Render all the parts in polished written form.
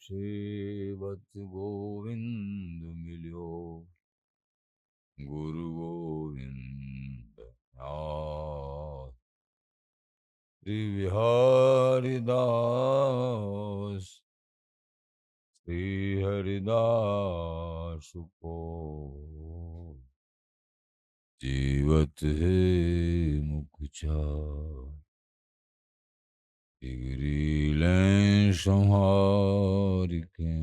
श्रीवत्स गोविंद मिलियो गुरु गोविंद नाथ। श्री बिहारी दास श्री हरिदास को जीवत है मुख चार। डिग्री लें संहार के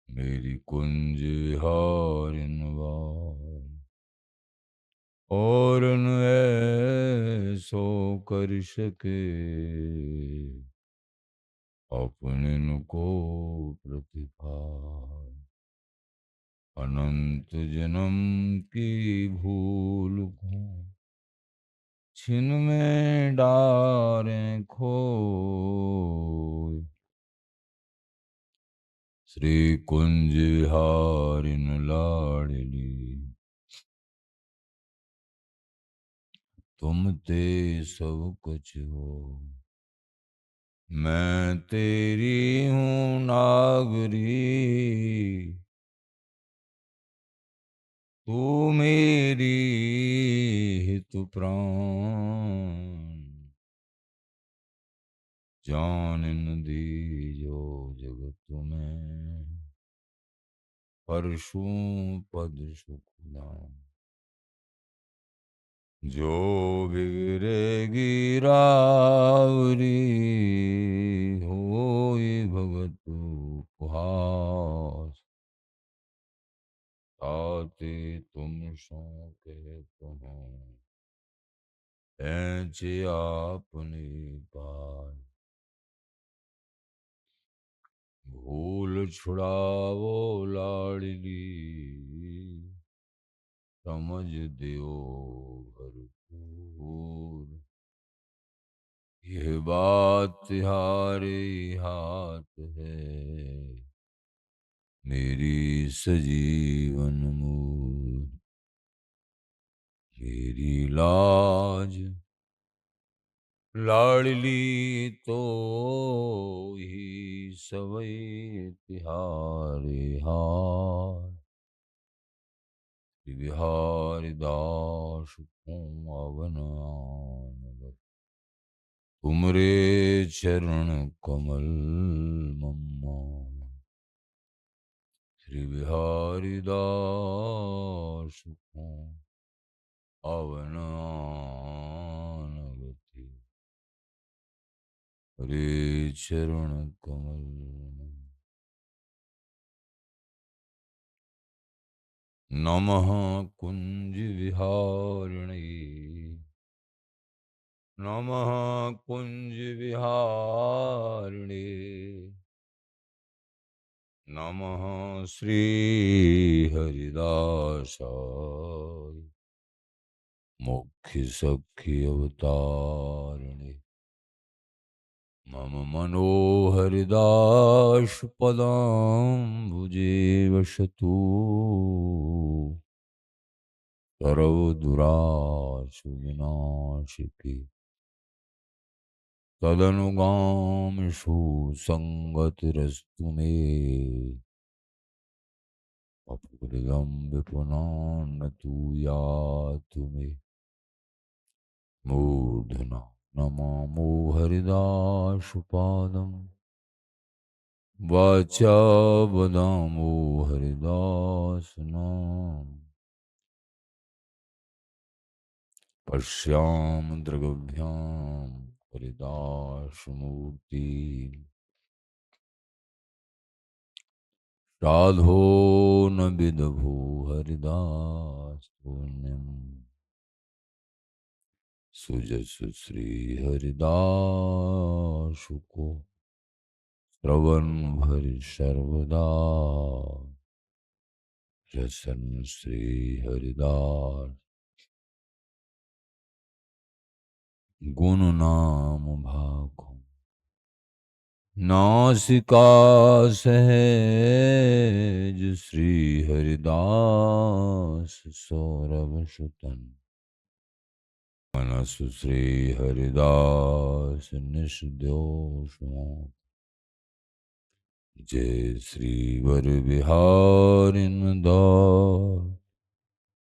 मेरी कुंज हारिन वार। और न ऐसो कर सके अपने को प्रतिभार। अनंत जन्म की भूल को छिन में डारें खोए। श्री कुंज हारिन लाडली तुम ते सब कुछ हो। मैं तेरी हूँ नागरी तू मेरी हित प्राण। जान न दीजो जगत में परशु पद सुख दान। जो बिगड़ेगी रावरी होई भगत उपहास। ताते तुम सो के तुम ऐचे आपने पार। भूल छुड़ावो लाडली समझ दियो भरपूर। यह बात तुम्हारे हाथ है मेरी सजीवन मूर। मेरी लाज लाडली तो ही सवै तिहारे हार। बिहारी दास को अवन आन तुमरे चरण कमल मम्मा। श्री बिहारी दास को अवन आन हरे चरण कमल। नमः कुंज विहारिणे नमः कुंज विहारिणे नमः श्री हरिदासाय मुख्य सख्य अवतारिणे। मम मनोहरिदास पदाम्बुजे वसतु सर्वदुराशु विनाशिके। तदनुगामिषु संगतिरस्तु मे अपकृतं विपुनान्नतु यातु मे। मूर्धना नमामो हरिदासपादं वाचा वदामो हरिदासनाम। पश्याम दृग्भ्यां हरिदासमूर्ति साधो न विदभू हरिदास पुण्यम। सुजसु श्री हरिदास को श्रवण भरि सर्वदा। रसन श्री हरिदास गुण नाम भाखो नासिका सहज। श्री हरिदास सौरभ सुतन मनसु श्री हरिदास निष दोष। जय श्रीवर बिहारी दास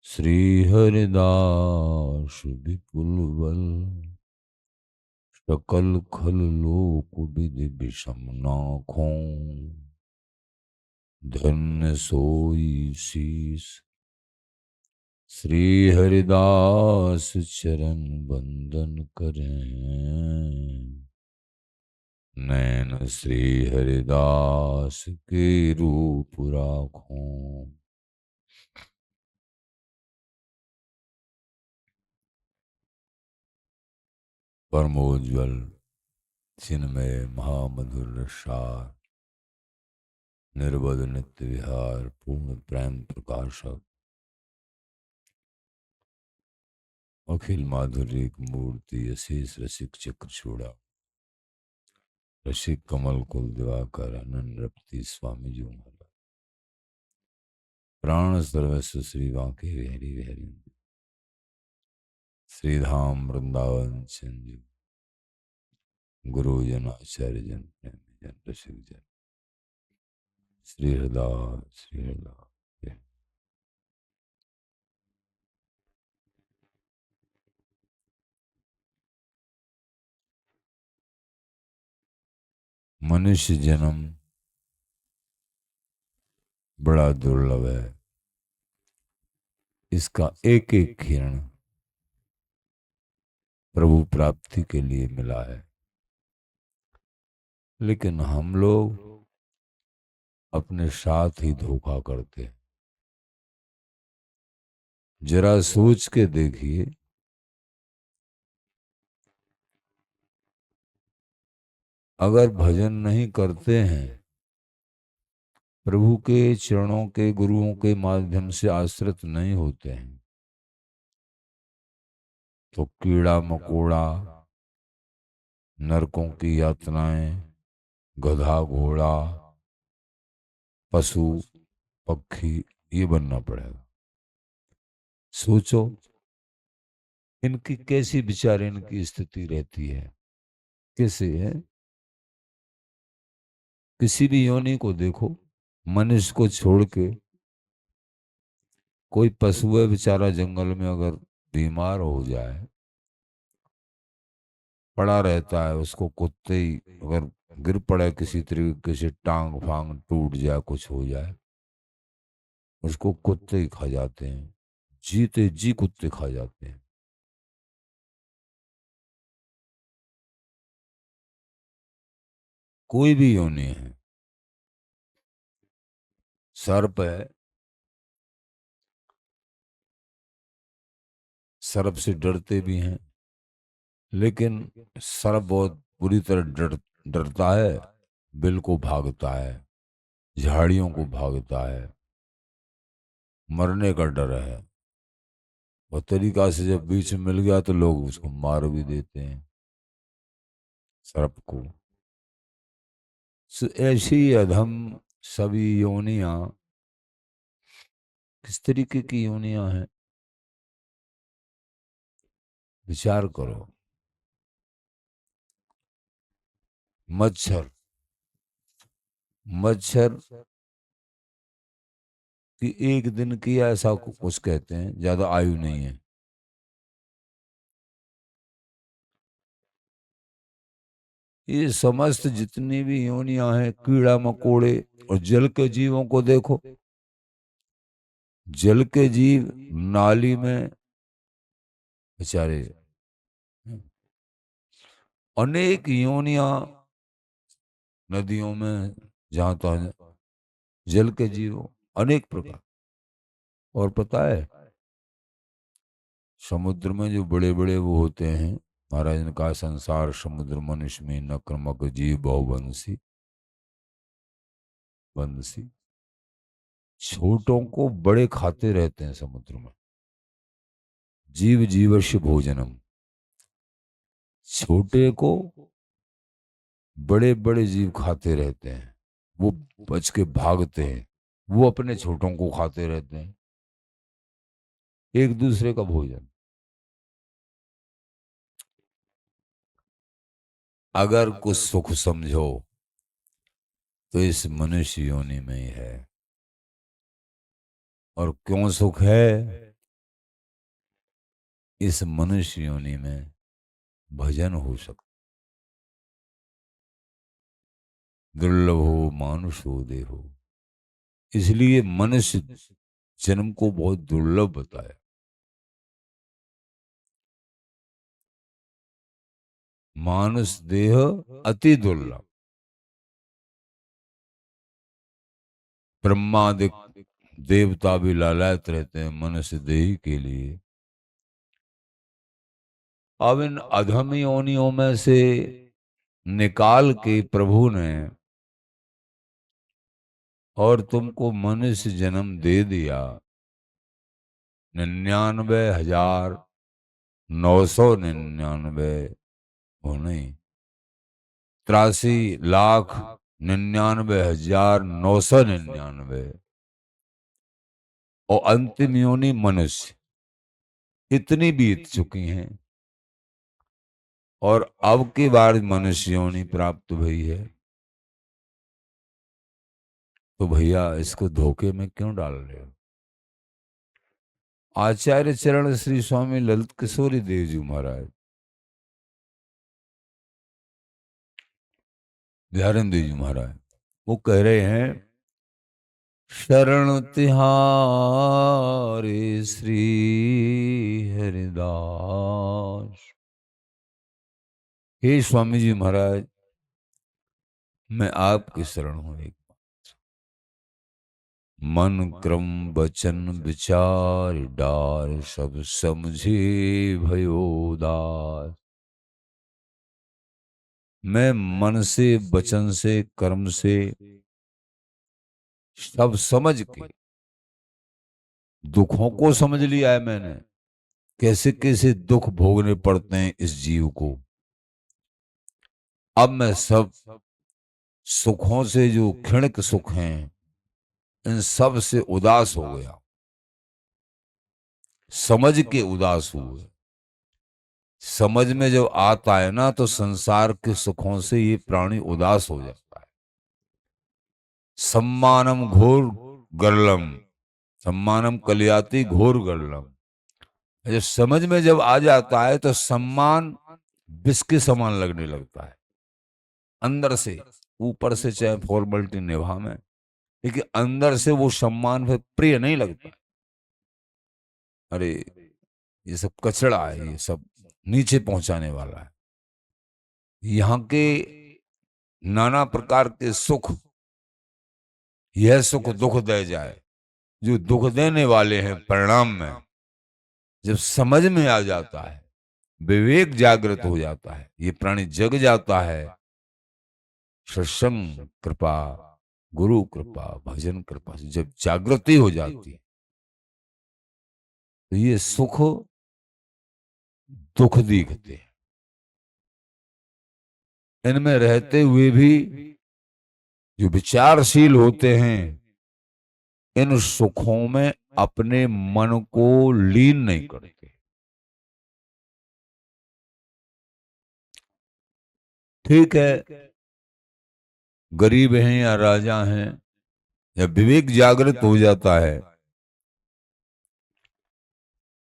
श्री हरिदास विपुल बल सकल खल लोक विधि विषम नाखों धन्य सोई शीस श्री हरिदास चरण बंदन करें नैन श्री हरिदास के रूप राखों। परमोज्वल चिन्मय महामधुर रसार निर्बध नित्य विहार पूर्ण प्रेम प्रकाशक अखिल माधुर्य एक मूर्ति अशेष रसिक चक्र छोड़ा रसिक कमल कुल दिवाकर अनन रपति स्वामी जो माला प्राण सर्वस्व श्री बांके बिहारी बिहारी श्रीधाम वृंदावन संजू गुरुजन आचार्य जन प्रेमी जन रसिक जन श्री हरिदास श्री हरिदास। मनुष्य जन्म बड़ा दुर्लभ है। इसका एक एक किरण प्रभु प्राप्ति के लिए मिला है, लेकिन हम लोग अपने साथ ही धोखा करते हैं। जरा सोच के देखिए, अगर भजन नहीं करते हैं, प्रभु के चरणों के गुरुओं के माध्यम से आश्रित नहीं होते हैं, तो कीड़ा मकोड़ा, नरकों की यातनाएं, गधा घोड़ा, पशु पक्षी, ये बनना पड़ेगा। सोचो इनकी कैसी विचार इनकी स्थिति रहती है, कैसे है। किसी भी योनि को देखो, मनुष्य को छोड़ के कोई पशु है बेचारा जंगल में अगर बीमार हो जाए, पड़ा रहता है, उसको कुत्ते ही अगर गिर पड़े किसी तरीके से, टांग फांग टूट जाए, कुछ हो जाए, उसको कुत्ते ही खा जाते हैं, जीते जी कुत्ते खा जाते हैं। कोई भी योनि है, सर्प है, सर्प से डरते भी हैं, लेकिन सर्प बहुत बुरी तरह डरता है, बिल को भागता है, झाड़ियों को भागता है, मरने का डर है। और तरीका से जब बीच में मिल गया तो लोग उसको मार भी देते हैं, सर्प को। ऐसी अधम सभी योनियां किस तरीके की योनियां हैं, विचार करो। मच्छर, मच्छर की एक दिन की ऐसा कुछ कहते हैं, ज्यादा आयु नहीं है। ये समस्त जितनी भी योनियां हैं, कीड़ा मकोड़े और जल के जीवों को देखो। जल के जीव नाली में बेचारे अनेक योनियां, नदियों में जहां तहां जल के जीव अनेक प्रकार। और पता है, समुद्र में जो बड़े बड़े वो होते हैं, महाराज ने कहा संसार समुद्र मनुष्य में नक्रमक जीव बहुवंशी, वंशी। छोटों को बड़े खाते रहते हैं समुद्र में। जीव जीवस्य भोजनम, छोटे को बड़े बड़े जीव खाते रहते हैं, वो बच के भागते हैं, वो अपने छोटों को खाते रहते हैं, एक दूसरे का भोजन। अगर कुछ सुख समझो तो इस मनुष्य योनि में ही है। और क्यों सुख है? इस मनुष्य योनि में भजन हो सकता। दुर्लभो मानुषो देहो, इसलिए मनुष्य जन्म को बहुत दुर्लभ बताया। मानुष देह अति दुर्लभ। ब्रह्मादि देवता भी लालायत रहते हैं मनुष्य देह के लिए। अब इन अधम योनियों में से निकाल के प्रभु ने और तुमको मनुष्य जन्म दे दिया। 99,999 हो नहीं, 83,99,999 और अंतिम योनि मनुष्य, इतनी बीत चुकी हैं। और अब की बार मनुष्य योनि प्राप्त हुई है। तो भैया इसको धोखे में क्यों डाल रहे हो? आचार्य चरण श्री स्वामी ललित किशोरी देव जी महाराज, बिहारिंद देव जी महाराज, वो कह रहे हैं, शरण तिहारे श्री हरिदास। हे स्वामी जी महाराज, मैं आपकी शरण हूं। एक मन क्रम वचन विचार डार सब समझे भयोदास। मैं मन से, वचन से, कर्म से सब समझ के दुखों को समझ लिया है मैंने, कैसे कैसे दुख भोगने पड़ते हैं इस जीव को। अब मैं सब सुखों से, जो क्षणिक सुख हैं, इन सब से उदास हो गया। समझ के उदास हुए। समझ में जब आता है ना, तो संसार के सुखों से ये प्राणी उदास हो जाता है। सम्मानम घोर गरलम, सम्मानम कलियाति घोर गरलम। जब समझ में जब आ जाता है तो सम्मान विष के समान लगने लगता है अंदर से। ऊपर से चाहे फॉर्मेलिटी निभा में, लेकिन अंदर से वो सम्मान फिर प्रिय नहीं लगता। अरे ये सब कचड़ा है, ये सब नीचे पहुंचाने वाला है। यहाँ के नाना प्रकार के सुख, यह सुख दुख दे जाए, जो दुख देने वाले हैं परिणाम में, जब समझ में आ जाता है, विवेक जागृत हो जाता है, ये प्राणी जग जाता है। सत्संग कृपा, गुरु कृपा, भजन कृपा से जब जागृति हो जाती है, तो ये सुख दुख दिखते हैं। इनमें रहते हुए भी जो विचारशील होते हैं, इन सुखों में अपने मन को लीन नहीं करते। ठीक है, गरीब हैं या राजा हैं, जब विवेक जागृत हो जाता है,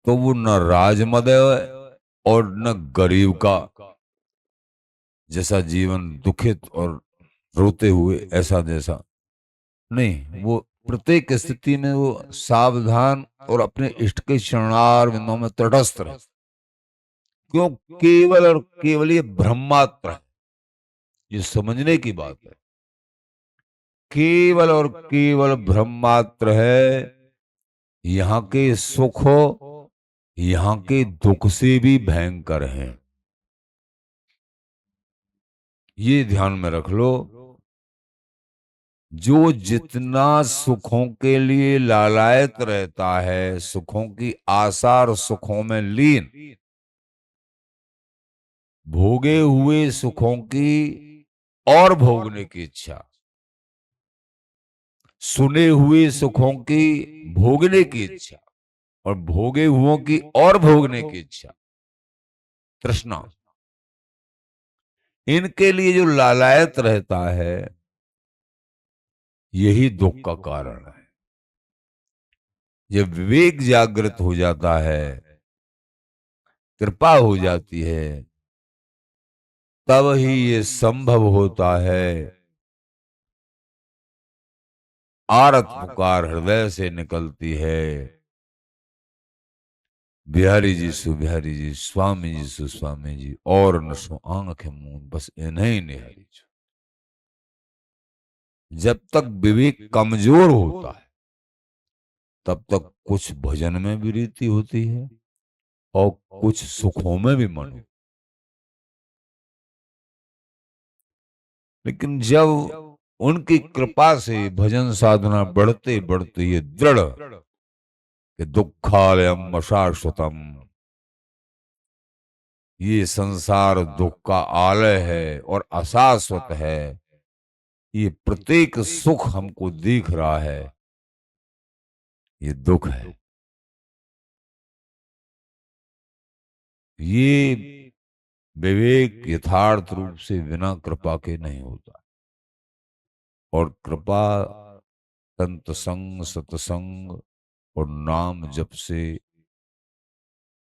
तो वो न राजमदय और न गरीब का जैसा जीवन दुखित और रोते हुए ऐसा जैसा नहीं। वो प्रत्येक स्थिति में वो सावधान और अपने इष्ट के चरणार बिंदुओं में तटस्थ रहे। क्यों? केवल और केवल ये ब्रह्मात्र है, ये समझने की बात है। केवल और केवल ब्रह्मात्र है। यहाँ के सुख यहाँ के दुख से भी भयंकर हैं, ये ध्यान में रख लो। जो जितना सुखों के लिए लालायत रहता है, सुखों की आशा और सुखों में लीन, भोगे हुए सुखों की और भोगने की इच्छा, सुने हुए सुखों की भोगने की इच्छा, और भोगे हुओं की और भोगने की इच्छा, तृष्णा, इनके लिए जो लालायत रहता है, यही दुख का कारण है। जब विवेक जागृत हो जाता है, कृपा हो जाती है, तब ही ये संभव होता है। आरत पुकार हृदय से निकलती है, बिहारी जी सु बिहारी जी, स्वामी जी सु स्वामी जी, और नसो आंखें मूंद बस इन्हीं निहारी जो। जब तक विवेक कमजोर होता है, तब तक कुछ भजन में भी रीति होती है और कुछ सुखों में भी मन। लेकिन जब उनकी कृपा से भजन साधना बढ़ते बढ़ते ये दृढ़ कि दुखालयम अशाश्वतम, ये संसार दुख का आलय है और अशाश्वत है, ये प्रत्येक सुख हमको दिख रहा है, ये दुख है, ये विवेक यथार्थ रूप से बिना कृपा के नहीं होता। और कृपा संत संग सत्संग और नाम जप से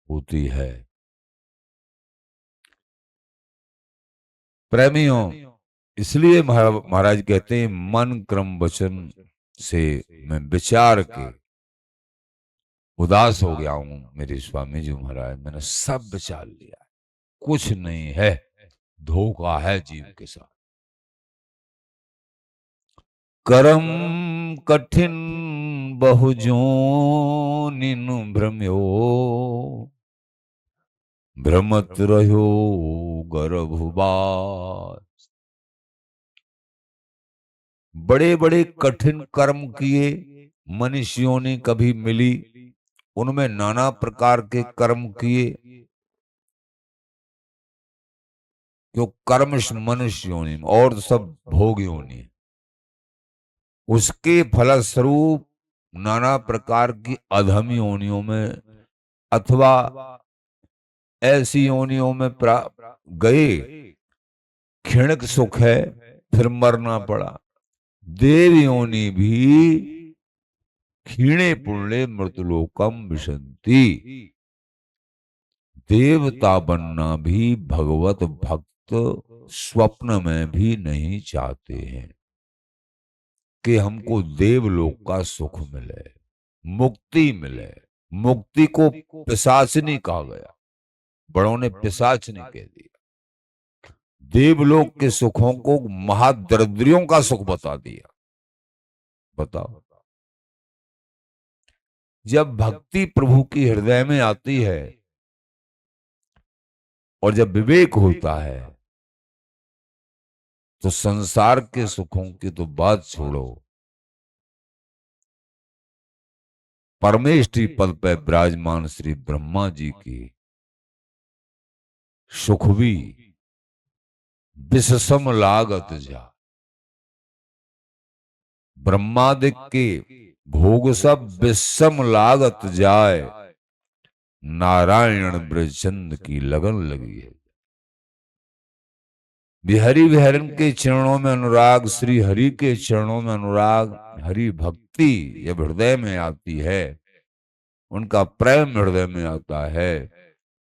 होती है। प्रेमियों, इसलिए महाराज कहते हैं मन क्रम वचन से मैं विचार के उदास हो गया हूं। मेरे स्वामी जी महाराज, मैंने सब विचार लिया, कुछ नहीं है, धोखा है जीव के साथ। करम कठिन बहुजोनिन भ्रम्यो, भ्रमत रहो गर्भवास। बड़े बड़े कठिन कर्म किए, मनुष्यों ने कभी मिली, उनमें नाना प्रकार के कर्म किए, क्यों कर्म मनुष्यों ने और सब भोगियों ने, उसके फलस्वरूप नाना प्रकार की अधम योनियों में अथवा ऐसी योनियों में गए। क्षणिक सुख है, फिर मरना पड़ा। देव योनि भी क्षीणे पुण्य मृतलोकम विशंति, देवता बनना भी भगवत भक्त स्वप्न में भी नहीं चाहते हैं कि हमको देवलोक का सुख मिले, मुक्ति मिले। मुक्ति को पिशाचनी कहा गया, बड़ों ने पिशाचनी कह दिया। देवलोक के सुखों को महादरिद्रियों का सुख बता दिया। बताओ, जब भक्ति प्रभु की हृदय में आती है और जब विवेक होता है, तो संसार के सुखों की तो बात छोड़ो, परमेष्ठी पद पर विराजमान श्री ब्रह्मा जी की सुख भी विषसम लागत जा। ब्रह्मादिक के भोग सब विषम लागत जाए, नारायण ब्रजचंद की लगन लगी है। बिहरी विहरन के चरणों में अनुराग, श्री हरि के चरणों में अनुराग, हरि भक्ति जब हृदय में आती है, उनका प्रेम हृदय में आता है,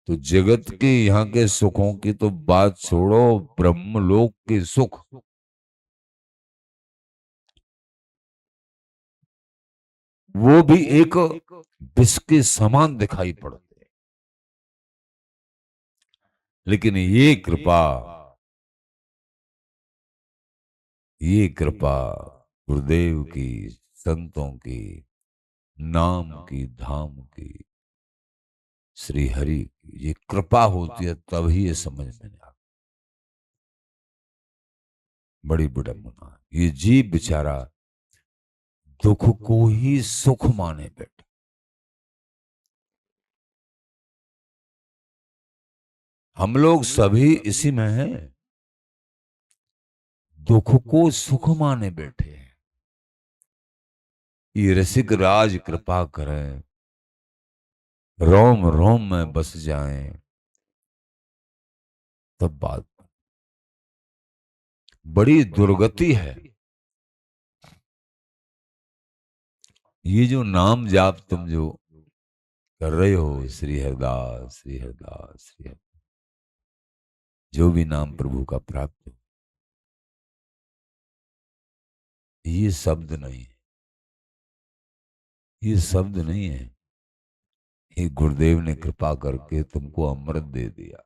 तो जगत के यहाँ के सुखों की तो बात छोड़ो, ब्रह्मलोक के सुख वो भी एक विष के समान दिखाई पड़ते हैं। लेकिन ये कृपा गुरुदेव की, संतों की, नाम की, धाम की, श्री हरि की ये कृपा होती है, तभी ये समझ में नहीं आता। बड़ी विडंबना, ये जीव बेचारा दुख को ही सुख माने बैठा। हम लोग सभी इसी में हैं, दुख को सुख माने बैठे हैं। ये रसिक राज कृपा करें, रोम रोम में बस जाएं, तब बात। बड़ी दुर्गति है ये जो नाम जाप तुम जो कर रहे हो, श्री हरदास श्री हरदास श्री हरदास, जो भी नाम प्रभु का प्राप्त हो, ये शब्द नहीं है, ये शब्द नहीं है। ये गुरुदेव ने कृपा करके तुमको अमृत दे दिया।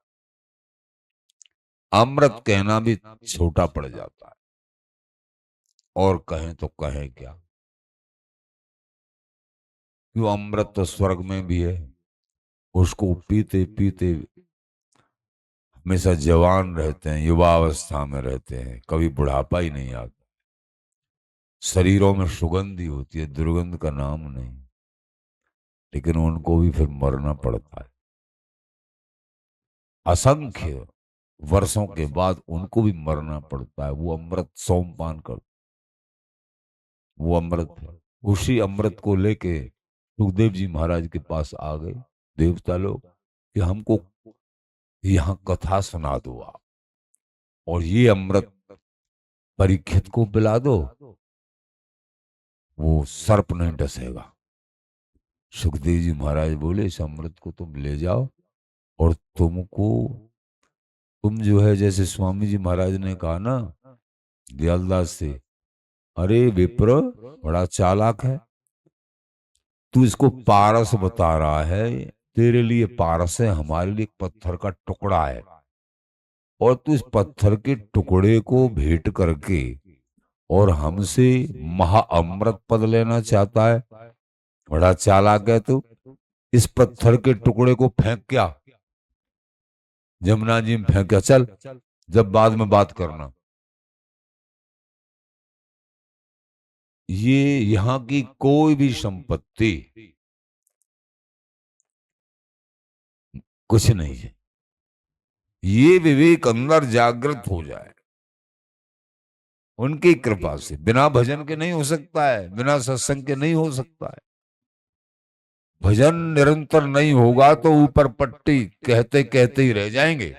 अमृत कहना भी छोटा पड़ जाता है, और कहें तो कहें क्या, क्यों अमृत तो स्वर्ग में भी है। उसको पीते पीते हमेशा जवान रहते हैं, युवावस्था में रहते हैं, कभी बुढ़ापा ही नहीं आता। शरीरों में सुगंध ही होती है, दुर्गंध का नाम नहीं। लेकिन उनको भी फिर मरना पड़ता है। असंख्य वर्षों के बाद उनको भी मरना पड़ता है। वो अमृत सोमपान कर, वो अमृत है। उसी अमृत को लेके सुखदेव जी महाराज के पास आ गए देवता लोग कि हमको यहाँ कथा सुना दो आप, और ये अमृत परीक्षित को पिला दो, वो सर्प नहीं डसेगा। सुखदेव जी महाराज बोले इस अमृत को तुम ले जाओ, और तुम जो है, जैसे स्वामी जी महाराज ने कहा ना दयालदास से, अरे विप्र बड़ा चालाक है, तू इसको पारस बता रहा है। तेरे लिए पारस है, हमारे लिए एक पत्थर का टुकड़ा है, और तू इस पत्थर के टुकड़े को भेंट करके और हमसे महाअमृत पद लेना चाहता है। बड़ा चालाक है तू। इस पत्थर के टुकड़े को फेंक, क्या जमुना जी में फेंक, क्या चल, जब बाद में बात करना। ये यहाँ की कोई भी संपत्ति कुछ नहीं है। ये विवेक अंदर जागृत हो जाए उनकी कृपा से, बिना भजन के नहीं हो सकता है, बिना सत्संग के नहीं हो सकता है। भजन निरंतर नहीं होगा तो ऊपर पट्टी कहते कहते ही रह जाएंगे,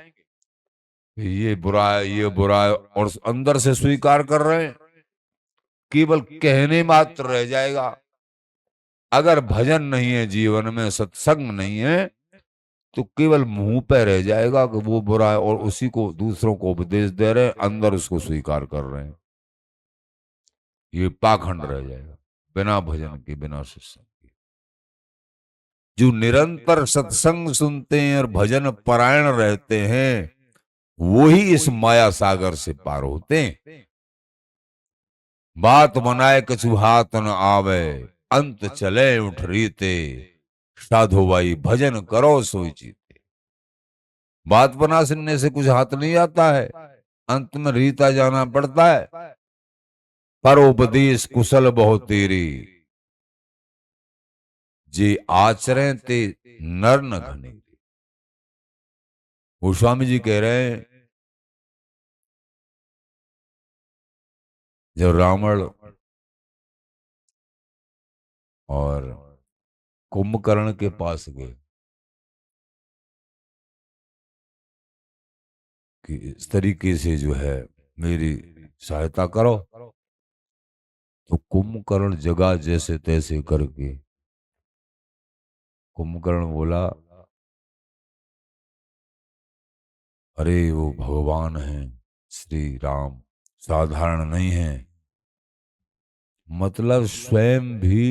ये बुरा है ये बुरा है, और अंदर से स्वीकार कर रहे हैं, केवल कहने मात्र रह जाएगा। अगर भजन नहीं है जीवन में, सत्संग नहीं है, तो केवल मुंह पे रह जाएगा कि वो बुरा है, और उसी को दूसरों को उपदेश दे रहे हैं, अंदर उसको स्वीकार कर रहे हैं। ये पाखंड रह जाएगा, बिना भजन के, बिना सत्संग के। जो निरंतर सत्संग सुनते हैं और भजन परायण रहते हैं, वो ही इस माया सागर से पार होते हैं। बात बनाए कछु हाथ न आवे, अंत चले उठ रीते, साधु भाई भजन करो सोई जीते। बात बना सुनने से कुछ हाथ नहीं आता है, अंत में रीता जाना पड़ता है। पर उपदेश कुशल बहु तेरी, जे आचरण ते नर न घने। गोस्वामी जी कह रहे हैं, जब रावण और कुंभकर्ण के पास गए कि इस तरीके से जो है मेरी सहायता करो, तो कुंभकर्ण जगह जैसे तैसे करके, कुंभकर्ण बोला अरे वो भगवान हैं श्री राम, साधारण नहीं है। मतलब स्वयं भी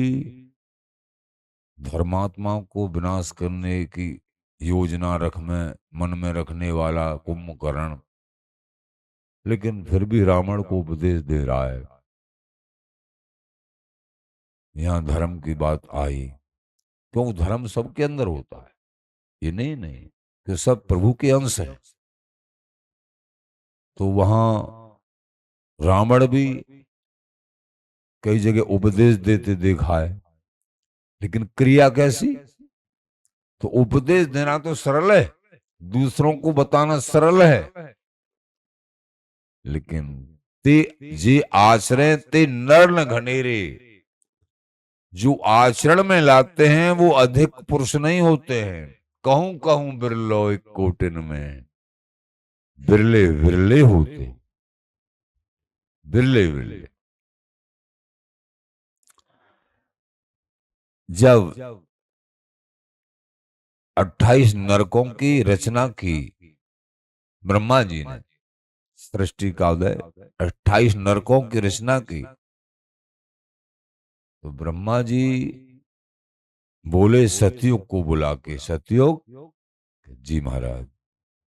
धर्मात्माओं को विनाश करने की योजना मन में रखने वाला कुंभकर्ण, लेकिन फिर भी रावण को उपदेश दे रहा है। यहाँ धर्म की बात आई, क्यों धर्म सबके अंदर होता है, ये नहीं कि सब प्रभु के अंश है। तो वहां रावण भी कई जगह उपदेश देते देखा है, लेकिन क्रिया कैसी। तो उपदेश देना तो सरल है, दूसरों को बताना सरल है, लेकिन ते जे आश्रय ते नर न घनेरे, जो आचरण में लाते हैं वो अधिक पुरुष नहीं होते हैं। कहूं कहूं बिरलो एक कोटिन में, बिरले बिरले होते, बिरले बिरले। जब 28 नरकों की रचना की ब्रह्मा जी ने, सृष्टि का उदय, 28 नरकों की रचना की, तो ब्रह्मा जी बोले सतयुग को बुला के, सतयुग, जी महाराज,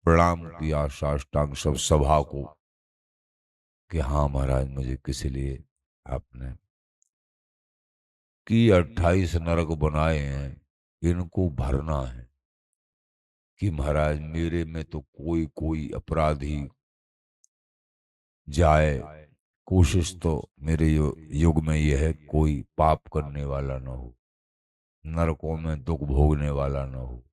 प्रणाम किया साष्टांग सब सभा को कि हाँ महाराज, मुझे किस लिए आपने कि 28 नरक बनाए हैं, इनको भरना है। कि महाराज मेरे में तो कोई कोई अपराधी जाए, कोशिश तो मेरे युग में यह है कोई पाप करने वाला ना हो, नरकों में दुख भोगने वाला ना हो।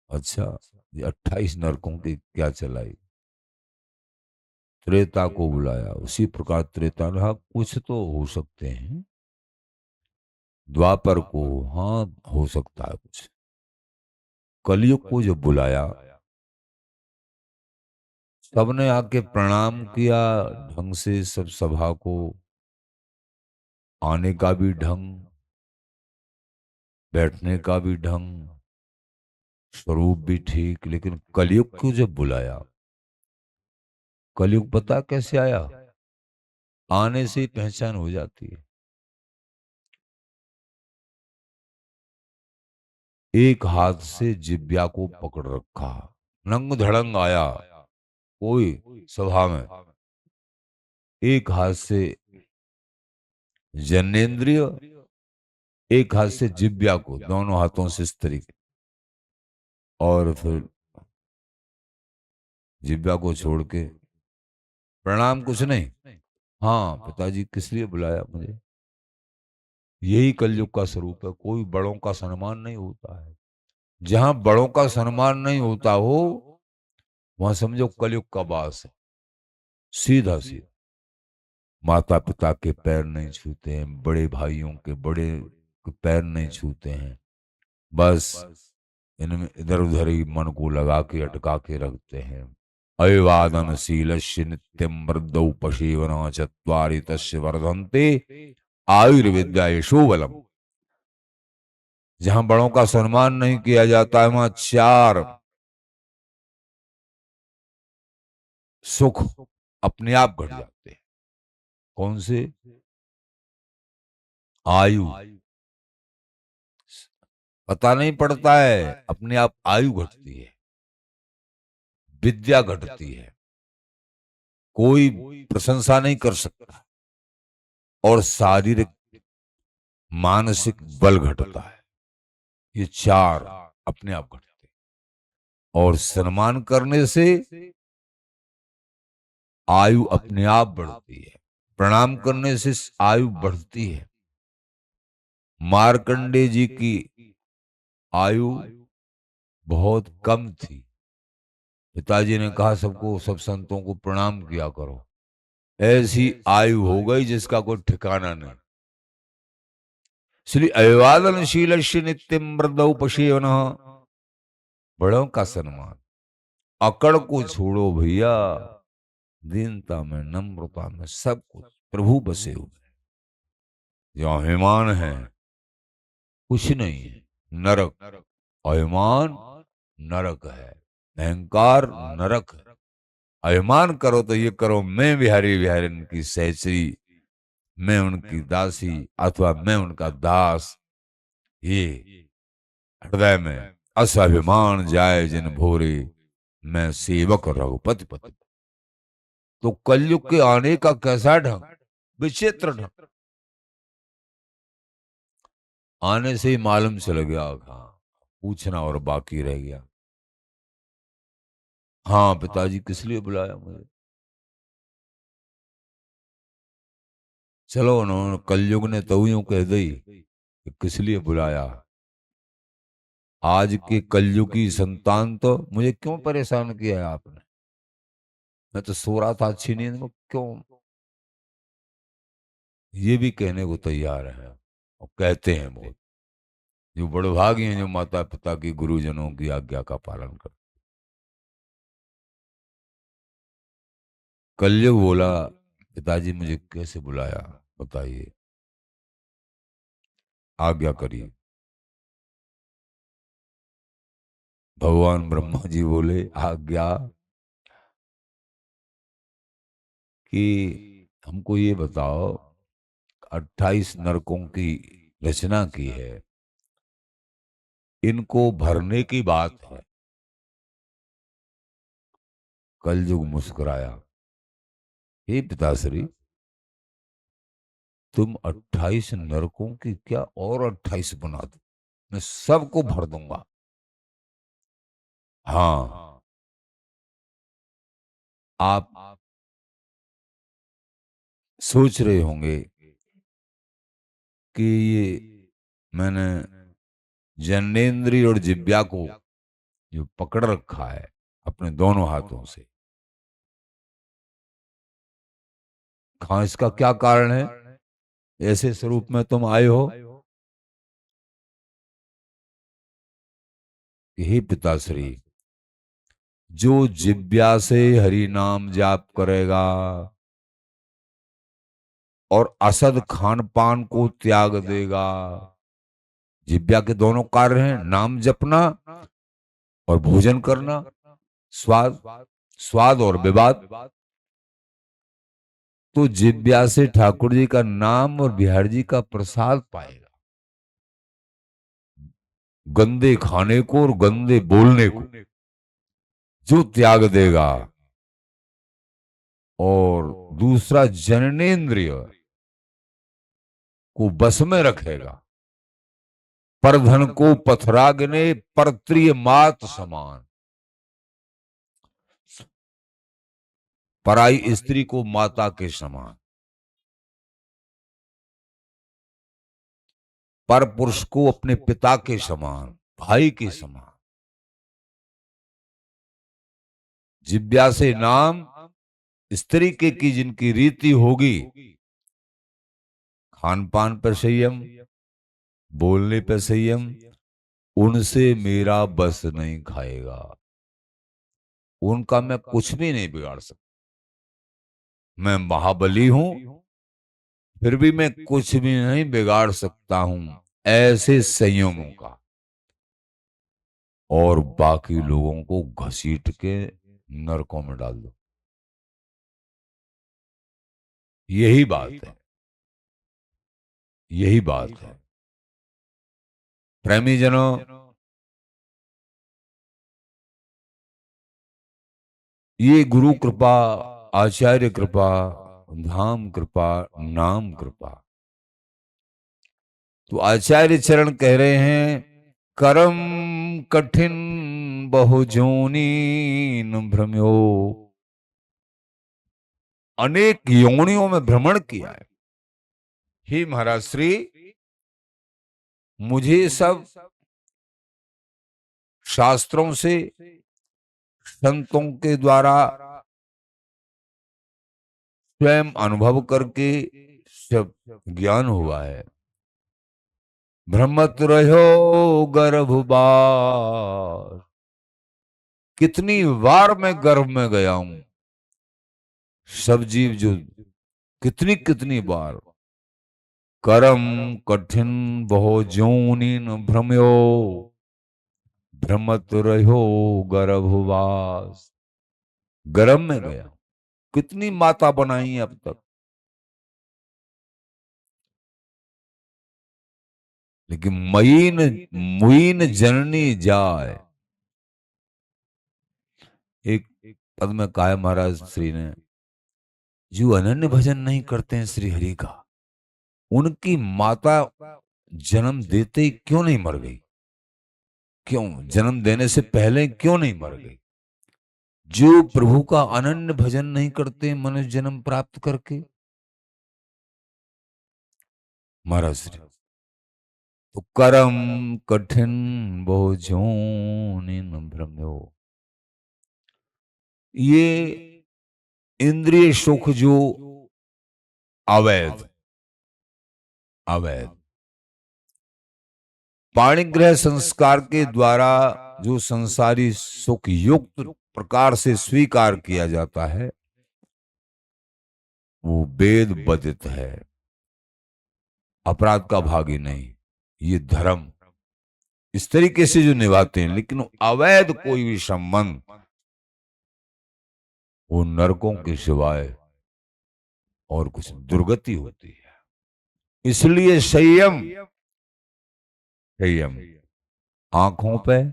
अच्छा, ये 28 नरकों की क्या चलाई? त्रेता को बुलाया, उसी प्रकार त्रेता ने, हाँ कुछ तो हो सकते हैं। द्वापर को, हाँ हो सकता है कुछ। कलयुग को जब बुलाया, सबने आके प्रणाम किया ढंग से, सब सभा को आने का भी ढंग, बैठने का भी ढंग, स्वरूप भी ठीक। लेकिन कलयुग को जब बुलाया, कलयुग पता कैसे आया? आने से ही पहचान हो जाती है। एक हाथ से जिब्या को पकड़ रखा, नंग धड़ंग आया कोई सभा में, एक हाथ से जनेन्द्रिय, एक हाथ से जिब्या को, दोनों हाथों से इस तरीके, और फिर जिब्या को छोड़ के प्रणाम, कुछ नहीं। हाँ पिताजी किस लिए बुलाया मुझे? यही कलयुग का स्वरूप है, कोई बड़ों का सम्मान नहीं होता है। जहां बड़ों का सम्मान नहीं होता हो, वहां समझो कलयुग का वास है। सीधा सीधा माता पिता के पैर नहीं छूते हैं, बड़े भाइयों के बड़े के पैर नहीं छूते हैं, बस इनमें इधर उधर ही मन को लगा के अटका के रखते हैं। अविवादनशीलस्य नित्यं वृद्धौ पशीवनः चत्वारि तस्य वर्धन्ते आयुर्विद्या यशो बलम। जहां बड़ों का सम्मान नहीं किया जाता है, वहां चार सुख अपने आप घट जाते हैं। कौन से? आयु, पता नहीं पड़ता है, अपने आप आयु घटती है, विद्या घटती है, कोई प्रशंसा नहीं कर सकता, और शारीरिक मानसिक बल घटता है। ये चार अपने आप घटते हैं। और सम्मान करने से आयु अपने आप बढ़ती है, प्रणाम करने से आयु बढ़ती है। मार्कंडे जी की आयु बहुत कम थी, पिताजी ने कहा सबको, सब संतों को प्रणाम किया करो। ऐसी आयु हो गई जिसका कोई ठिकाना नहीं। श्री अभिवादनशील नित्यम वृद्धौ पशेवन, बड़ों का सम्मान, अकड़ को छोड़ो भैया, दीनता में, नम्रता में, सब कुछ प्रभु बसे हुए। जो अभिमान है कुछ नहीं है, नरक। अभिमान नरक है, अहंकार नरक है। अभिमान करो तो ये करो, मैं बिहारी बिहारी की सहचरी, मैं उनकी दासी अथवा मैं उनका दास। ये हृदय में असभिमान जाए जिन भोरे, मैं सेवक रघुपति पति। तो कलयुग के आने का कैसा ढंग? विचित्र ढंग। आने से ही मालूम चल गया, हाँ पूछना और बाकी रह गया। हाँ पिताजी किस लिए बुलाया मुझे? चलो उन्होंने, कलयुग ने तो यूं कह दी कि किस लिए बुलाया। आज के कलयुगी संतान तो मुझे क्यों परेशान किया है आपने? मैं तो सो रहा था अच्छी नींद में, क्यों? ये भी कहने को तैयार है, और कहते हैं बहुत। जो बड़भागी हैं, जो माता पिता की, गुरुजनों की आज्ञा का पालन करते। कलयुग बोला, पिताजी मुझे कैसे बुलाया बताइए? आज्ञा करिए। भगवान ब्रह्मा जी बोले आज्ञा कि हमको ये बताओ, 28 नरकों की रचना की है, इनको भरने की बात है। कलयुग मुस्कुराया, हे पिताश्री, तुम 28 नरकों की क्या और 28 बना दो, मैं सबको भर दूंगा। हाँ, आप सोच रहे होंगे कि ये मैंने जनेन्द्रिय और जिब्या को जो पकड़ रखा है अपने दोनों हाथों से, हाँ, इसका क्या कारण है? ऐसे स्वरूप में तुम आए हो? हे पिताश्री, जो जिब्या से हरि नाम जाप करेगा और असद खान पान को त्याग देगा, जिब्या के दोनों कार्य हैं, नाम जपना और भोजन करना, स्वाद, स्वाद और विवाद। तो जिब्या से ठाकुर जी का नाम और बिहार जी का प्रसाद पाएगा। गंदे खाने को और गंदे बोलने को जो त्याग देगा और दूसरा जननेन्द्रिय को बस में रखेगा, परधन को पथरागने परत्रिय मात समान, पराई स्त्री को माता के समान, पर पुरुष को अपने पिता के समान, भाई के समान। जिब्या से नाम, स्त्री के की जिनकी रीति होगी, खान पान पर संयम, बोलने पर संयम, उनसे मेरा बस नहीं खाएगा, उनका मैं कुछ भी नहीं बिगाड़ सकता। मैं महाबली हूं, फिर भी मैं कुछ भी नहीं बिगाड़ सकता हूं ऐसे संयमों का, और बाकी लोगों को घसीट के नरकों में डाल दो। यही बात है, यही बात है प्रेमी जनों। ये गुरु कृपा, आचार्य कृपा, धाम कृपा, नाम कृपा। तो आचार्य चरण कह रहे हैं, कर्म कठिन बहुजोनी न भ्रम्यो, अनेक योनियों में भ्रमण किया है। हे महाराज श्री, मुझे सब शास्त्रों से, संतों के द्वारा स्वयं अनुभव करके सब ज्ञान हुआ है। भ्रमत रहो गर्भवास, कितनी बार मैं गर्भ में गया हूं, सब जीव जो कितनी कितनी बार। कर्म कठिन बहु जोनि न भ्रम्यो, भ्रमत रहो गर्भवास। गर्भ में गया, कितनी माता बनाई अब तक, लेकिन मईन मुईन जननी जाए। एक पद में कहा महाराज श्री ने, जो अनन्य भजन नहीं करते हैं श्री हरि का, उनकी माता जन्म देते ही क्यों नहीं मर गई? क्यों जन्म देने से पहले क्यों नहीं मर गई? जो प्रभु का अनन्य भजन नहीं करते मनुष्य जन्म प्राप्त करके, महाराज श्री, तो कर्म कठिन बहु जोनि न भ्रम्यो। ये इंद्रिय सुख जो अवैध, अवैध पाणिग्रह संस्कार के द्वारा जो संसारी सुख युक्त प्रकार से स्वीकार किया जाता है, वो वेद बदित है, अपराध का भागी नहीं। ये धर्म इस तरीके से जो निभाते हैं, लेकिन अवैध कोई भी संबंध वो नरकों के सिवाय और कुछ दुर्गति होती है। इसलिए संयम, संयम आंखों पे,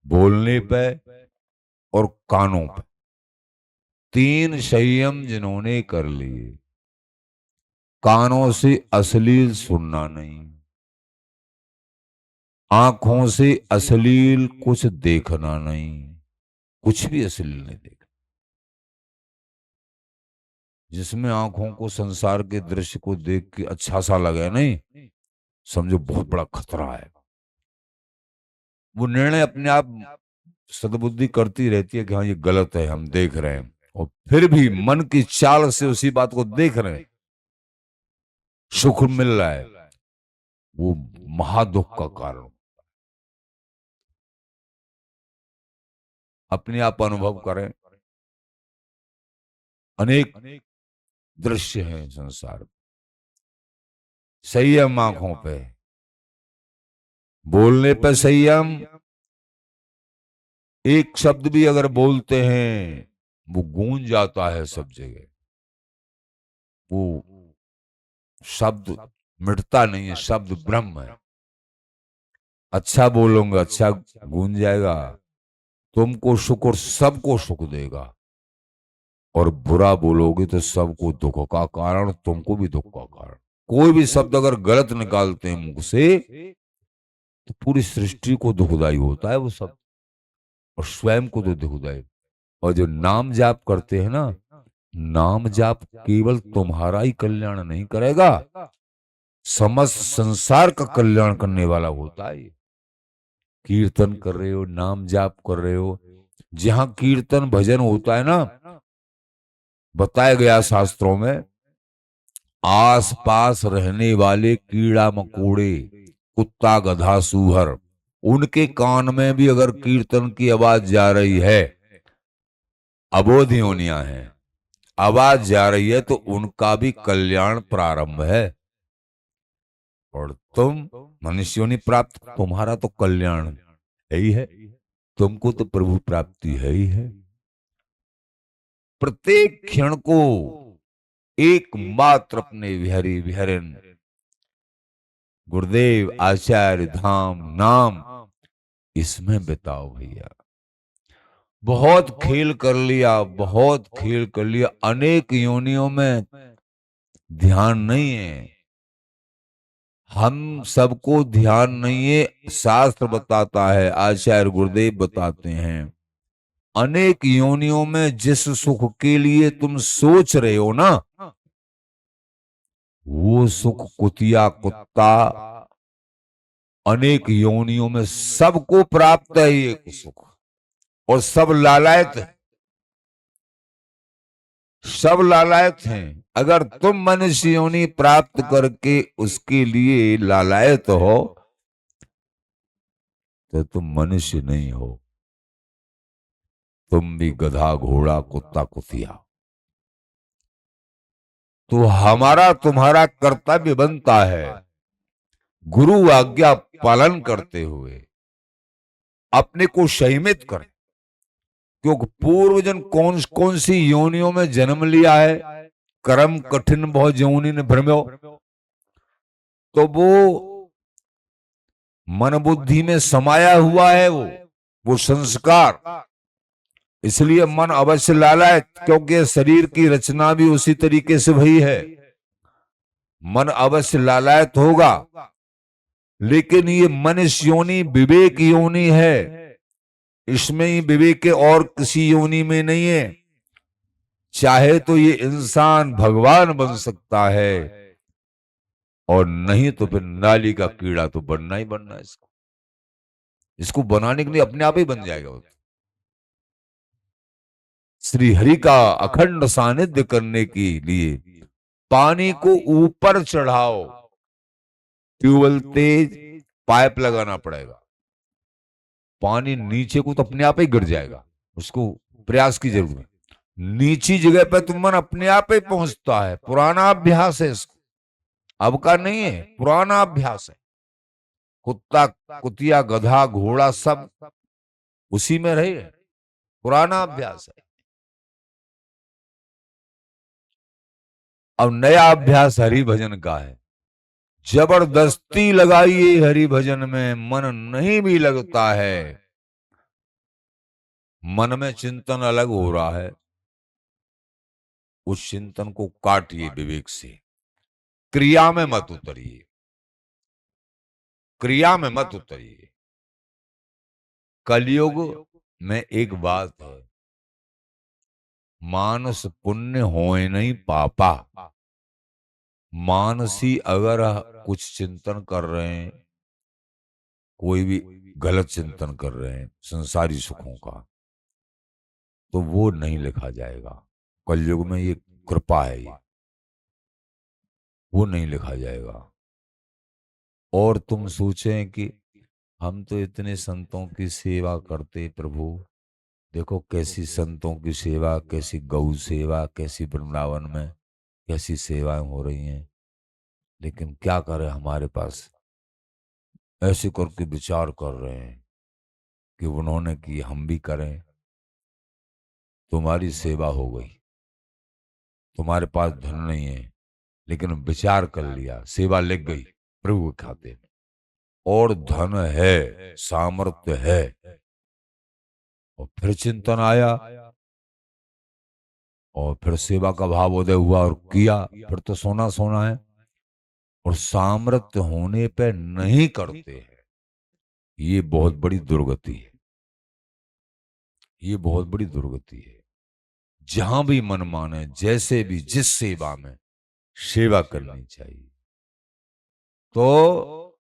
बोलने पे और कानों पे, तीन संयम जिन्होंने कर लिए, कानों से अश्लील सुनना नहीं, आंखों से अश्लील कुछ देखना नहीं, कुछ भी अश्लील नहीं देखना। जिसमें आंखों को संसार के दृश्य को देख के अच्छा सा लगे नहीं, समझो बहुत बड़ा खतरा है। वो निर्णय अपने आप सद्बुद्धि करती रहती है कि हाँ ये गलत है, हम देख रहे हैं, और फिर भी मन की चाल से उसी बात को देख रहे हैं, सुख मिल रहा है, वो महादुख का कारण। अपने आप अनुभव करें, अनेक दृश्य हैं संसार में। संयम आंखों पे, बोलने पे संयम, एक शब्द भी अगर बोलते हैं वो गूंज जाता है सब जगह, वो शब्द मिटता नहीं है, शब्द ब्रह्म है। अच्छा बोलूंगा, अच्छा गूंज जाएगा, तुमको सुख और सबको सुख देगा, और बुरा बोलोगे तो सबको दुख का कारण, तुमको भी दुख का कारण। कोई भी शब्द अगर गलत निकालते हैं मुंह से तो पूरी सृष्टि को दुखदाई होता है वो शब्द, और स्वयं को तो दुखदाई। और जो नाम जाप करते हैं ना, नाम जाप केवल तुम्हारा ही कल्याण नहीं करेगा, समस्त संसार का कल्याण करने वाला होता है। कीर्तन कर रहे हो, नाम जाप कर रहे हो, जहां कीर्तन भजन होता है ना, बताया गया शास्त्रों में, आस पास रहने वाले कीड़ा मकोड़े, कुत्ता गधा सूहर, उनके कान में भी अगर कीर्तन की आवाज जा रही है, अबोध योनियां हैं, आवाज जा रही है, तो उनका भी कल्याण प्रारंभ है। और तुम मनुष्य योनि प्राप्त, तुम्हारा तो कल्याण है ही है, तुमको तो प्रभु प्राप्ति है ही है। प्रत्येक क्षण को एकमात्र अपने विहरी विहरन गुरुदेव आचार्य धाम नाम, इसमें बिताओ भैया। बहुत खेल कर लिया, बहुत खेल कर लिया, अनेक योनियों में ध्यान नहीं है, हम सबको ध्यान नहीं है। शास्त्र बताता है, आचार्य गुरुदेव बताते हैं, अनेक योनियों में जिस सुख के लिए तुम सोच रहे हो ना, वो सुख कुतिया कुत्ता अनेक योनियों में सबको प्राप्त है ये सुख, और सब लालायत है, सब लालायत हैं। अगर तुम मनुष्य योनि प्राप्त करके उसके लिए लालायत हो तो तुम मनुष्य नहीं हो, तुम भी गधा घोड़ा कुत्ता कुतिया। तो हमारा तुम्हारा कर्तव्य बनता है, गुरु आज्ञा पालन करते हुए अपने को संयमित करें। क्योंकि पूर्वजन कौन कौन सी योनियों में जन्म लिया है, कर्म कठिन बहुत योनि ने भ्रम्यो, तो वो मन बुद्धि में समाया हुआ है वो संस्कार। इसलिए मन अवश्य लालायत, क्योंकि शरीर की रचना भी उसी तरीके से भई है, मन अवश्य लालायत होगा। लेकिन ये मनुष्य योनि विवेक योनि है, इसमें ही विवेक और किसी योनि में नहीं है। चाहे तो ये इंसान भगवान बन सकता है, और नहीं तो फिर नाली का कीड़ा तो बनना ही बनना है। इसको बनाने के लिए अपने आप ही बन जाएगा वो। श्री हरि का अखंड सानिध्य करने के लिए पानी को ऊपर चढ़ाओ, ट्यूबवेल तेज, पाइप लगाना पड़ेगा। पानी नीचे को तो अपने आप ही गिर जाएगा, उसको प्रयास की जरूरत है। नीची जगह पे तो मन अपने आप ही पहुंचता है, पुराना अभ्यास है इसको। अब का नहीं है, पुराना अभ्यास है। कुत्ता, कुतिया, गधा, घोड़ा सब उसी में रहे, पुराना अभ्यास है। अब नया अभ्यास हरि भजन का है। जबरदस्ती लगाइए हरि भजन में, मन नहीं भी लगता है। मन में चिंतन अलग हो रहा है, उस चिंतन को काटिए विवेक से। क्रिया में मत उतरिए, क्रिया में मत उतरिए। कलयुग में एक बात है, मानस पुण्य होए नहीं पापा। मानसी अगर कुछ चिंतन कर रहे हैं, कोई भी गलत चिंतन कर रहे हैं संसारी सुखों का, तो वो नहीं लिखा जाएगा। कलयुग में ये कृपा है, ये वो नहीं लिखा जाएगा। और तुम सोचें कि हम तो इतने संतों की सेवा करते, प्रभु देखो कैसी संतों की सेवा, कैसी गौ सेवा, कैसी वृंदावन में कैसी सेवाएं हो रही हैं, लेकिन क्या करें, हमारे पास ऐसे करके विचार कर रहे हैं कि उन्होंने की हम भी करें। तुम्हारी सेवा हो गई, तुम्हारे पास धन नहीं है, लेकिन विचार कर लिया, सेवा लग गई प्रभु के खाते में, और धन है, सामर्थ्य है, और फिर चिंतन आया, और फिर सेवा का भाव उदय हुआ और किया, फिर तो सोना सोना है। और सामर्थ्य होने पे नहीं करते हैं, ये बहुत बड़ी दुर्गति है, ये बहुत बड़ी दुर्गति है। जहां भी मन माने, जैसे भी, जिस सेवा में सेवा करनी चाहिए। तो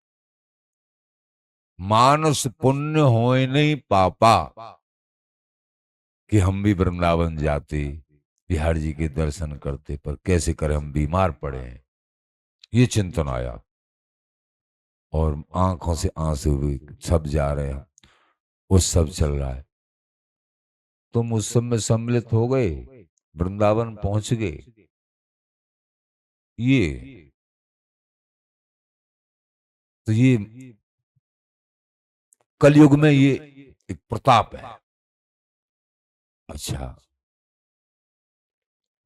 मानस पुण्य होए नहीं पापा, कि हम भी वृंदावन जाते, बिहार जी के दर्शन करते, पर कैसे करें, हम बीमार पड़े हैं। ये चिंतन आया, और आंखों से आंसू भी सब जा रहे हैं, वो सब चल रहा है। तुम उस समय सम्मिलित हो गए, वृंदावन पहुंच गए। ये तो ये कलयुग में ये एक प्रताप है। अच्छा,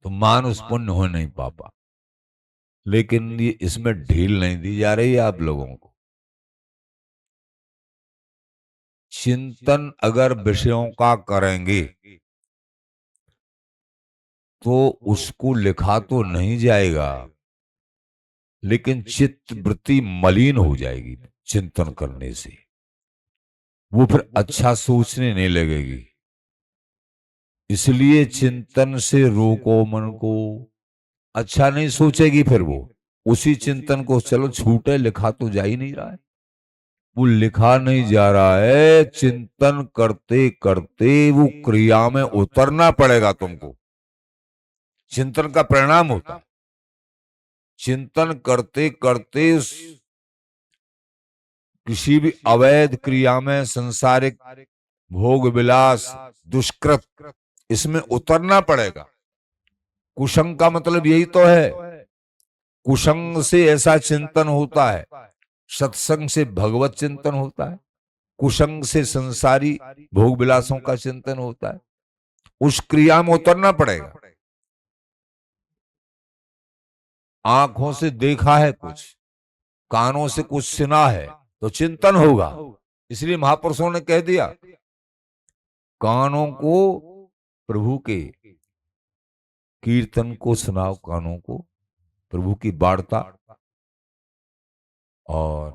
तो मानुष पुण्य हो नहीं पापा, लेकिन ये इसमें ढील नहीं दी जा रही है आप लोगों को। चिंतन अगर विषयों का करेंगे तो उसको लिखा तो नहीं जाएगा, लेकिन चित्त वृत्ति मलिन हो जाएगी चिंतन करने से। वो फिर अच्छा सोचने नहीं लगेगी। इसलिए चिंतन से रोको मन को, अच्छा नहीं सोचेगी फिर वो। उसी चिंतन को चलो छूटे, लिखा तो जा ही नहीं रहा है, वो लिखा नहीं जा रहा है। चिंतन करते करते वो क्रिया में उतरना पड़ेगा तुमको, चिंतन का परिणाम होता है। चिंतन करते करते उस किसी भी अवैध क्रिया में, संसारिक भोग विलास, दुष्कृत, इसमें उतरना पड़ेगा। कुसंग का मतलब यही तो है। कुसंग से ऐसा चिंतन होता है, सत्संग से भगवत चिंतन होता है, कुसंग से संसारी भोग विलासों का चिंतन होता है। उस क्रिया में उतरना पड़ेगा। आंखों से देखा है कुछ, कानों से कुछ सुना है, तो चिंतन होगा। इसलिए महापुरुषों ने कह दिया, कानों को प्रभु के कीर्तन को सुनाओ, कानों को प्रभु की वार्ता, और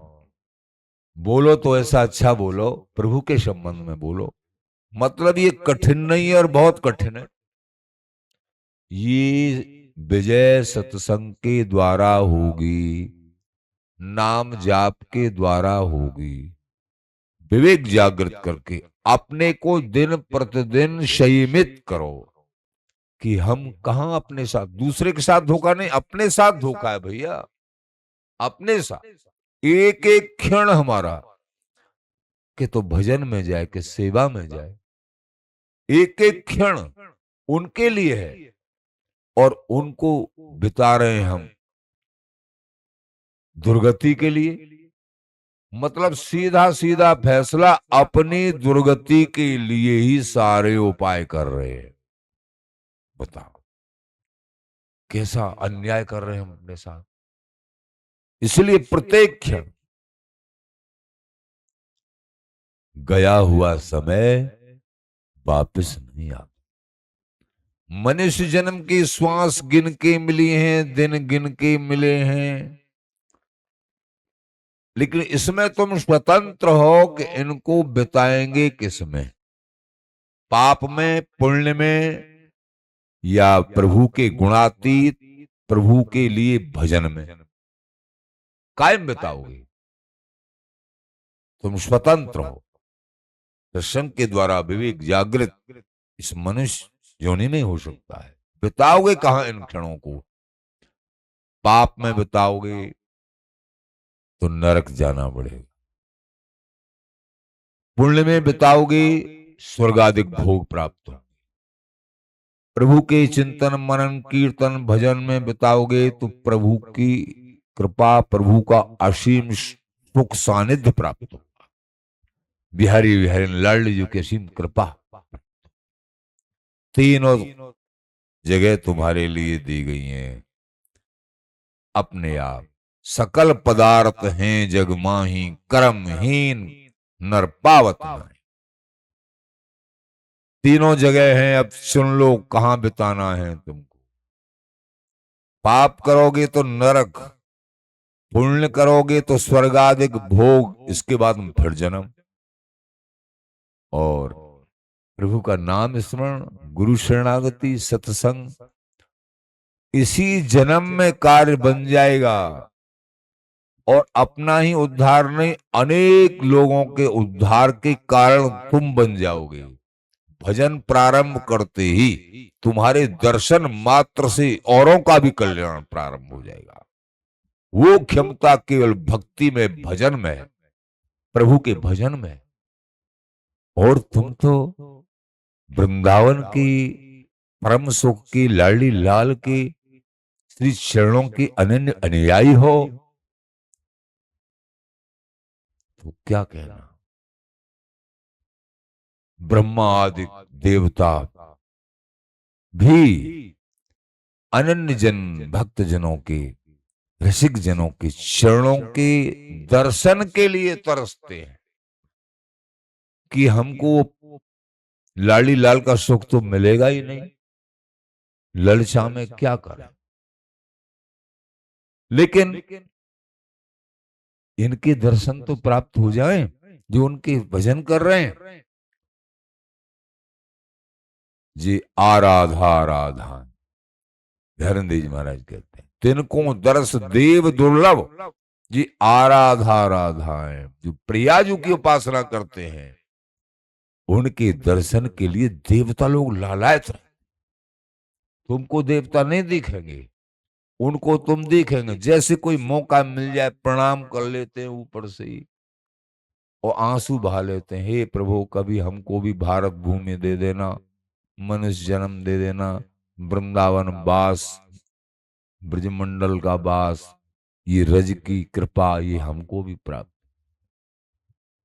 बोलो तो ऐसा अच्छा बोलो, प्रभु के संबंध में बोलो। मतलब ये कठिन नहीं है, और बहुत कठिन है। ये विजय सत्संग के द्वारा होगी, नाम जाप के द्वारा होगी। विवेक जागृत करके अपने को दिन प्रतिदिन संयमित करो कि हम कहां अपने साथ, दूसरे के साथ धोखा नहीं, अपने साथ धोखा है भैया, अपने साथ। एक एक क्षण हमारा कि तो भजन में जाए, कि सेवा में जाए, एक एक क्षण उनके लिए है, और उनको बिता रहे हैं हम दुर्गति के लिए। मतलब सीधा सीधा फैसला अपनी दुर्गति के लिए ही सारे उपाय कर रहे हैं। बताओ कैसा अन्याय कर रहे हैं हम अपने साथ। इसलिए प्रत्येक क्षण गया हुआ समय वापस नहीं आता। मनुष्य जन्म की श्वास गिन के मिली हैं, दिन गिन के मिले हैं, लेकिन इसमें तुम स्वतंत्र हो कि इनको बिताएंगे किसमें, पाप में, पुण्य में, या प्रभु के गुणातीत प्रभु के लिए भजन में कायम बिताओगे। तुम स्वतंत्र हो। दर्शन के द्वारा विवेक जागृत इस मनुष्य योनि में हो सकता है। बिताओगे कहां इन क्षणों को? पाप में बिताओगे तो नरक जाना पड़ेगा, पुण्य में बिताओगे स्वर्गाधिक भोग प्राप्त हो, प्रभु के चिंतन मनन कीर्तन भजन में बिताओगे तो प्रभु की कृपा, प्रभु का असीम सुख सानिध्य प्राप्त हो। बिहारी बिहारी लाल जी की असीम कृपा। तीनों जगह तुम्हारे लिए दी गई हैं अपने आप। सकल पदार्थ हैं जग माही, कर्महीन नर पावत नहीं। तीनों जगह हैं, अब सुन लो कहां बिताना है तुमको। पाप करोगे तो नरक, पुण्य करोगे तो स्वर्गाधिक भोग, इसके बाद में फिर जन्म। और प्रभु का नाम स्मरण, गुरु शरणागति, सत्संग, इसी जन्म में कार्य बन जाएगा। और अपना ही उद्धार नहीं, अनेक लोगों के उद्धार के कारण तुम बन जाओगे। भजन प्रारंभ करते ही तुम्हारे दर्शन मात्र से औरों का भी कल्याण प्रारंभ हो जाएगा। वो क्षमता केवल भक्ति में, भजन में, प्रभु के भजन में। और तुम तो वृंदावन की परम सुख की लाली लाल की श्री चरणों की अनन्य अनुयायी हो, तो क्या कहना। ब्रह्मा आदि देवता भी अनन्य जन भक्त जनों के, रसिक जनों के चरणों के दर्शन के लिए तरसते हैं कि हमको लाली लाल का सुख तो मिलेगा ही नहीं, ललचा में क्या करें। लेकिन इनके दर्शन तो प्राप्त हो जाएं जो उनके भजन कर रहे हैं। जी आराधा आराधा धरणदेव जी महाराज कहते हैं, तिनको दर्श देव दुर्लभ। जी आराधा आराधा है, जो प्रियाजू की उपासना करते हैं उनके दर्शन के लिए देवता लोग लालायत हैं। तुमको देवता नहीं दिखेंगे, उनको तुम देखेंगे। जैसे कोई मौका मिल जाए प्रणाम कर लेते हैं ऊपर से ही और आंसू बहा लेते हैं, हे प्रभु कभी हमको भी भारत भूमि दे देना, मनुष्य जन्म दे देना, वृंदावन वास, ब्रजमंडल का वास, ये रज की कृपा ये हमको भी प्राप्त।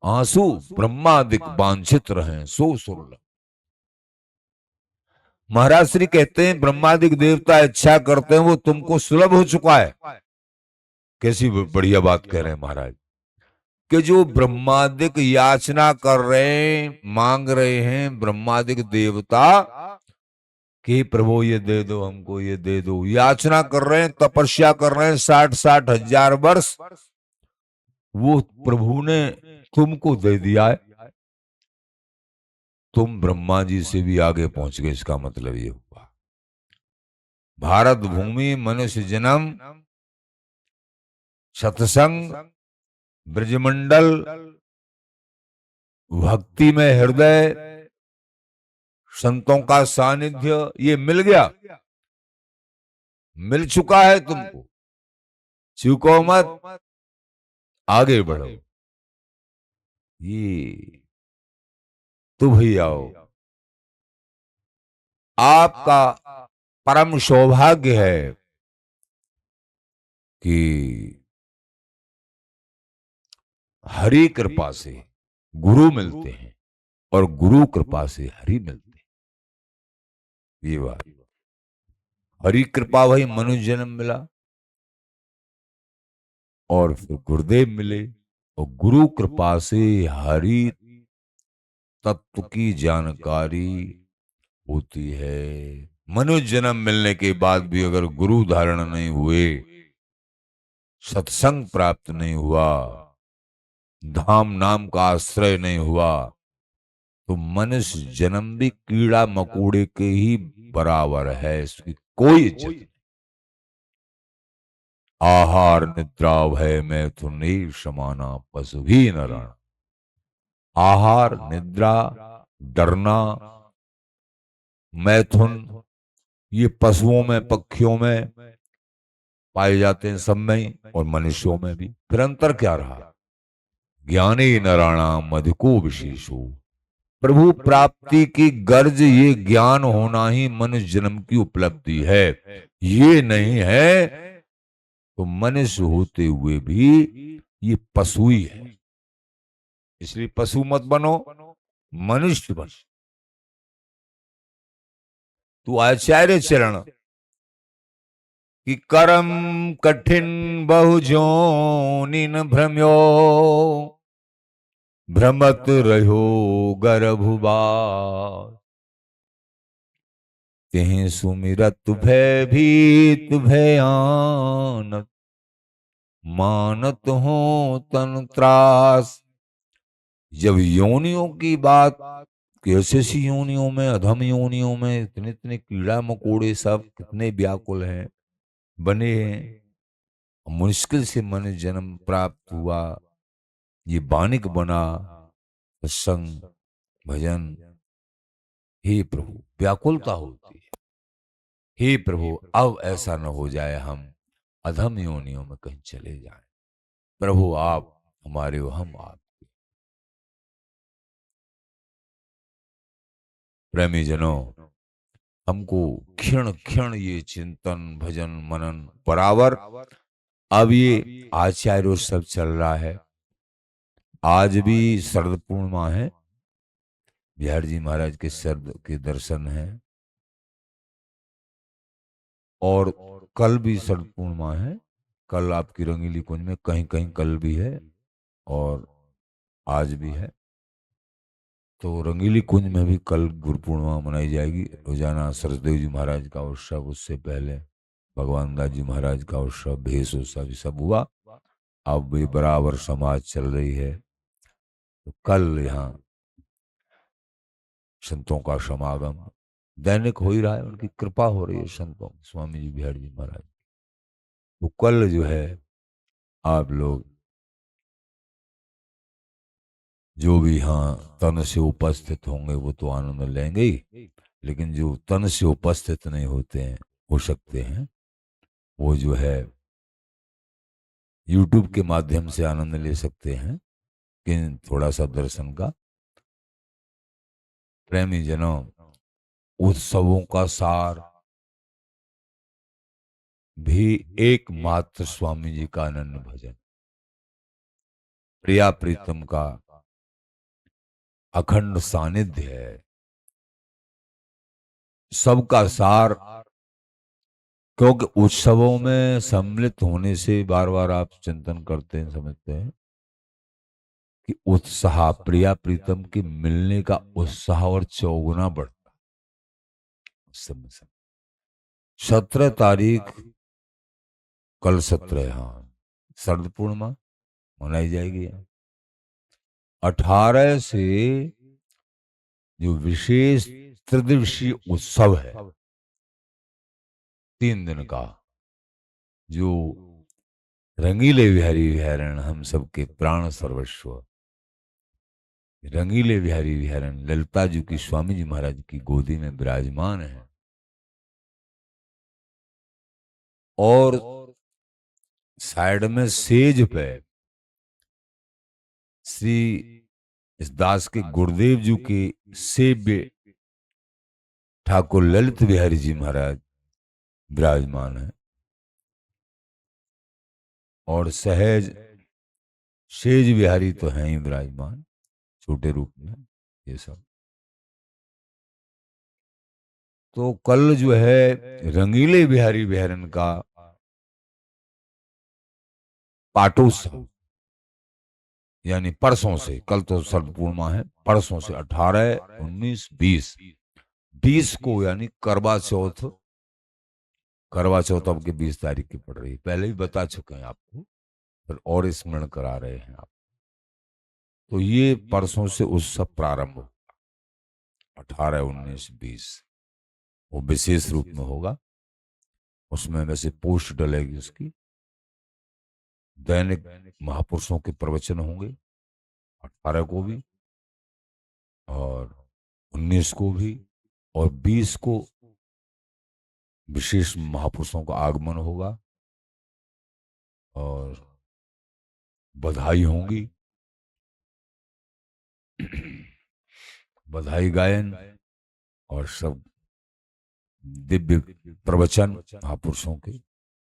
आंसू ब्रह्मादिक वांछित रहे सो सुरल। महाराज श्री कहते हैं ब्रह्मादिक देवता इच्छा करते हैं, वो तुमको सुलभ हो चुका है। कैसी बढ़िया बात कह रहे हैं महाराज कि जो ब्रह्मादिक याचना कर रहे हैं, मांग रहे हैं ब्रह्मादिक देवता कि प्रभु ये दे दो हमको, ये दे दो, याचना कर रहे हैं, तपस्या कर रहे हैं 60-60 हजार वर्ष, वो प्रभु ने तुमको दे दिया है। तुम ब्रह्मा जी से भी आगे पहुंच गए, इसका मतलब ये हुआ भारत भूमि, मनुष्य जन्म, सत्संग, ब्रजमंडल, भक्ति में हृदय, संतों का सानिध्य, ये मिल गया, मिल चुका है तुमको। चूको मत, आगे बढ़ो। ये तो भैया आपका परम सौभाग्य है कि हरि कृपा से गुरु मिलते हैं और गुरु कृपा से हरि मिलते हैं। ये बात, हरि कृपा वही मनुष्य जन्म मिला और फिर गुरुदेव मिले, और गुरु कृपा से हरि तत्व की जानकारी होती है। मनुष्य जन्म मिलने के बाद भी अगर गुरु धारण नहीं हुए, सत्संग प्राप्त नहीं हुआ, धाम नाम का आश्रय नहीं हुआ, तो मनुष्य जन्म भी कीड़ा मकोड़े के ही बराबर है, इसकी कोई इज्जत नहीं। आहार निद्रा भय मैथुन समाना पशु भी न रण। आहार निद्रा डरना मैथुन ये पशुओं में पक्षियों में पाए जाते हैं, सब में, और मनुष्यों में भी। फिर अंतर क्या रहा? ज्ञानी नराणाम अधिको विशेषो। प्रभु प्राप्ति की गर्ज ये ज्ञान होना ही मनुष्य जन्म की उपलब्धि है। ये नहीं है तो मनुष्य होते हुए भी ये पशु ही है। इसलिए पशु मत बनो, मनुष्य बनो। तू आचार्य चरण कि कर्म कठिन बहु जोनिन भ्रम्यो भ्रमत रहो गर्भुबार। तिहि सुमिरत भय भीत भयानक मानत हो तन त्रास। जब योनियों की बात, कैसे ऐसी योनियों में, अधम योनियों में इतने इतने कीड़ा मकोड़े सब कितने व्याकुल हैं, बने हैं, मुश्किल से मन जन्म प्राप्त हुआ, ये बानिक बना, सत्संग भजन। हे प्रभु, व्याकुलता होती है। हे प्रभु, अब ऐसा न हो जाए हम अधम योनियों में कहीं चले जाएं। प्रभु आप हमारे हो, हम आप। प्रेमी जनों, हमको क्षण क्षण ये चिंतन भजन मनन बराबर। अब ये आचार्य सब चल रहा है। आज भी शरद पूर्णिमा है, बिहार जी महाराज के शरद के दर्शन हैं, और कल भी शरद पूर्णिमा है। कल आपकी रंगीली कुंज में कहीं कहीं कल भी है और आज भी है। तो रंगीली कुंज में भी कल गुरु पूर्णिमा मनाई जाएगी। रोजाना सरसदेव जी महाराज का उत्सव, उससे पहले भगवान दास जी महाराज का उत्सव, भेष उत्सव, ये सब हुआ। अब भी बराबर समाज चल रही है। तो कल यहाँ संतों का समागम दैनिक हो ही रहा है, उनकी कृपा हो रही है संतों, स्वामी जी बिहार जी महाराज। तो कल जो है आप लोग जो भी यहाँ तन से उपस्थित होंगे वो तो आनंद लेंगे ही, लेकिन जो तन से उपस्थित नहीं होते हैं, हो सकते हैं, वो जो है YouTube के माध्यम से आनंद ले सकते हैं, कि थोड़ा सा दर्शन का। प्रेमी जनों, उत्सवों का सार भी एकमात्र स्वामी जी का अनन्य भजन, प्रिया प्रीतम का अखंड सानिध्य है। सबका सार, क्योंकि उत्सवों में सम्मिलित होने से बार बार आप चिंतन करते हैं, समझते हैं कि उत्साह, प्रिया प्रीतम के मिलने का उत्साह और चौगुना बढ़ता। 17 तारीख कल 17, हाँ, शरद पूर्णिमा मनाई जाएगी। 18 से जो विशेष त्रिदिवसीय उत्सव है, 3 दिन का, जो रंगीले बिहारी बिहारण हम सबके प्राण सर्वस्व, रंगीले बिहारी बिहारण ललिता जी की स्वामी जी महाराज की गोदी में विराजमान है, और साइड में सेज पे श्री इस दास के गुरुदेव जी के सेव्य ठाकुर ललित बिहारी जी महाराज विराजमान है, और सहज शेज बिहारी तो हैं ही विराजमान छोटे रूप में ये सब। तो कल जो है रंगीले बिहारी बिहारन का पाटोत्सव, यानी परसों से, कल तो सर्व पूर्णिमा है, परसों से 18, 19, 20, 20 को यानी करवा चौथ। करवा चौथ अब के 20 तारीख की पड़ रही है, पहले भी बता चुके हैं आपको, फिर और स्मरण करा रहे हैं आप। तो ये परसों से उत्सव प्रारंभ हो, 18, 19, 20 वो विशेष रूप में होगा। उसमें वैसे पोस्ट डलेगी उसकी, दैनिक महापुरुषों के प्रवचन होंगे 18 को भी और 19 को भी, और 20 को विशेष महापुरुषों का आगमन होगा और बधाई होंगी, बधाई गायन और सब दिव्य प्रवचन महापुरुषों के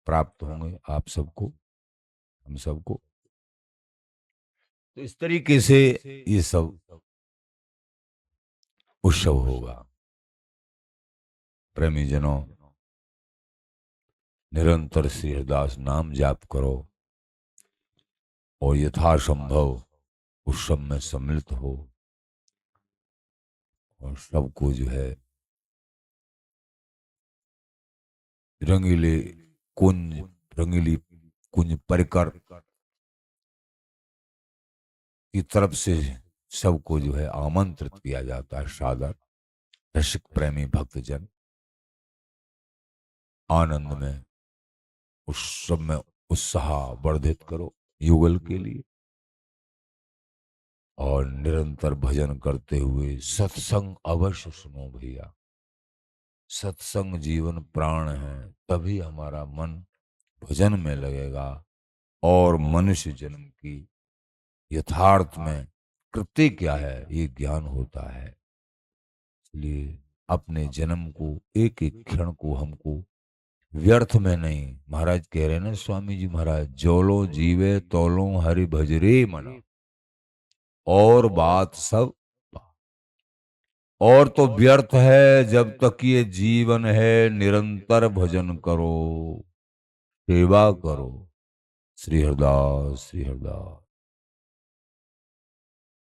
प्राप्त होंगे आप सबको, हम सबको। तो इस तरीके से ये सब उत्सव होगा। प्रेमी जनों, निरंतर श्री हरिदास नाम जाप करो और यथासंभव उत्सव में सम्मिलित हो और सबको जो है रंगीले कुंज, रंगीली कुंज परिकर की तरफ से सबको जो है आमंत्रित किया जाता है सादर। रसिक प्रेमी भक्तजन आनंद में उस सब में उत्साह वर्धित करो युगल के लिए, और निरंतर भजन करते हुए सत्संग अवश्य सुनो भैया। सत्संग जीवन प्राण है, तभी हमारा मन भजन में लगेगा और मनुष्य जन्म की यथार्थ में कृत्य क्या है ये ज्ञान होता है। इसलिए अपने जन्म को, एक एक क्षण को हमको व्यर्थ में नहीं, महाराज कह रहे ना स्वामी जी महाराज, जोलो जीवे तोलो हरि भजरे मना, और बात सब और तो व्यर्थ है जब तक ये जीवन है। निरंतर भजन करो, सेवा करो। श्री हरदास, श्री हरदास।